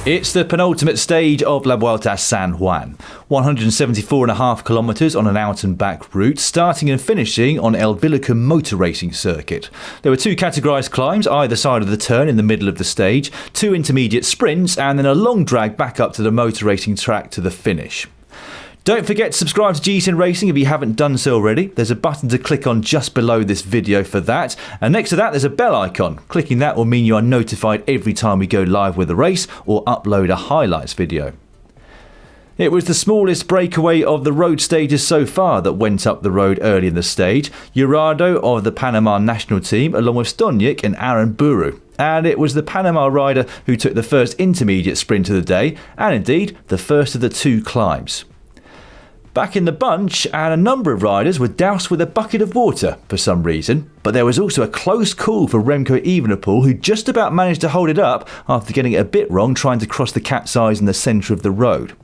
It's the penultimate stage of La Vuelta a San Juan. 174.5 kilometres on an out and back route, starting and finishing on El Villicum motor racing circuit. There were two categorised climbs either side of the turn in the middle of the stage, two intermediate sprints and then a long drag back up to the motor racing track to the finish. Don't forget to subscribe to G10 Racing if you haven't done so already. There's a button to click on just below this video for that. And next to that, there's a bell icon. Clicking that will mean you are notified every time we go live with a race or upload a highlights video. It was the smallest breakaway of the road stages so far that went up the road early in the stage. Jurado of the Panama national team, along with Stonyik and Aaron Buru. And it was the Panama rider who took the first intermediate sprint of the day, and indeed the first of the two climbs. Back in the bunch, and a number of riders were doused with a bucket of water for some reason, but there was also a close call for Remco Evenepoel, who just about managed to hold it up after getting it a bit wrong trying to cross the cat's eyes in the centre of the road.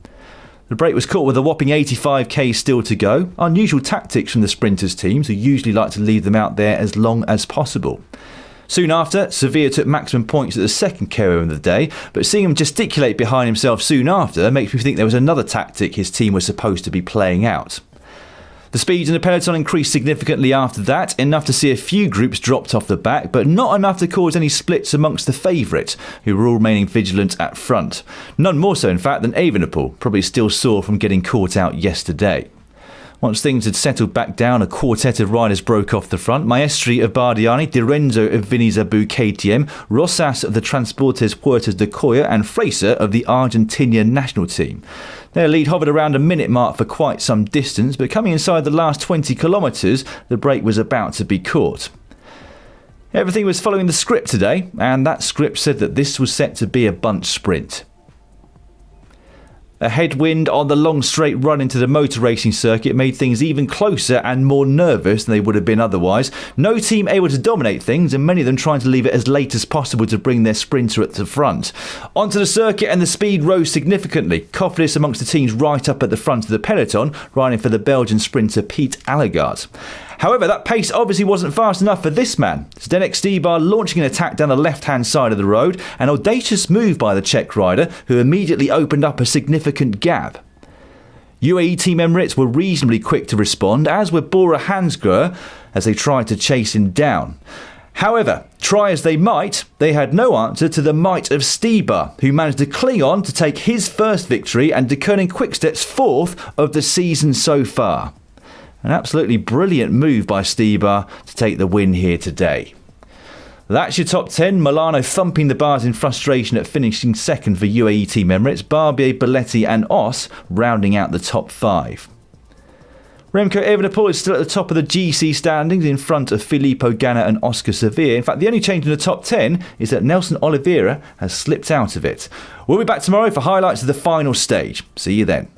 The break was caught with a whopping 85k still to go, unusual tactics from the sprinters teams who usually like to leave them out there as long as possible. Soon after, Sevilla took maximum points at the second KO of the day, but seeing him gesticulate behind himself soon after makes me think there was another tactic his team was supposed to be playing out. The speeds in the peloton increased significantly after that, enough to see a few groups dropped off the back, but not enough to cause any splits amongst the favourites, who were all remaining vigilant at front. None more so in fact than Evenepoel, probably still sore from getting caught out yesterday. Once things had settled back down, a quartet of riders broke off the front. Maestri of Bardiani, Di Renzo of Vinizabu KTM, Rosas of the Transportes Puertas de Coya and Fraser of the Argentinian national team. Their lead hovered around a minute mark for quite some distance, but coming inside the last 20 kilometres, the break was about to be caught. Everything was following the script today, and that script said that this was set to be a bunch sprint. A headwind on the long straight run into the motor racing circuit made things even closer and more nervous than they would have been otherwise. No team able to dominate things, and many of them trying to leave it as late as possible to bring their sprinter at the front. Onto the circuit, and the speed rose significantly. Confidence amongst the teams right up at the front of the peloton, riding for the Belgian sprinter Piet Allegaert. However, that pace obviously wasn't fast enough for this man. Zdenek Stybar launching an attack down the left-hand side of the road, an audacious move by the Czech rider, who immediately opened up a significant gap. UAE Team Emirates were reasonably quick to respond, as were Bora Hansgrohe, as they tried to chase him down. However, try as they might, they had no answer to the might of Stybar, who managed to cling on to take his first victory and Deceuninck Quickstep's fourth of the season so far. An absolutely brilliant move by Stybar to take the win here today. That's your top 10. Milano thumping the bars in frustration at finishing second for UAE Team Emirates. Barbier, Belletti and Os rounding out the top 5. Remco Evenepoel is still at the top of the GC standings in front of Filippo Ganna and Oscar Sevilla. In fact, the only change in the top 10 is that Nelson Oliveira has slipped out of it. We'll be back tomorrow for highlights of the final stage. See you then.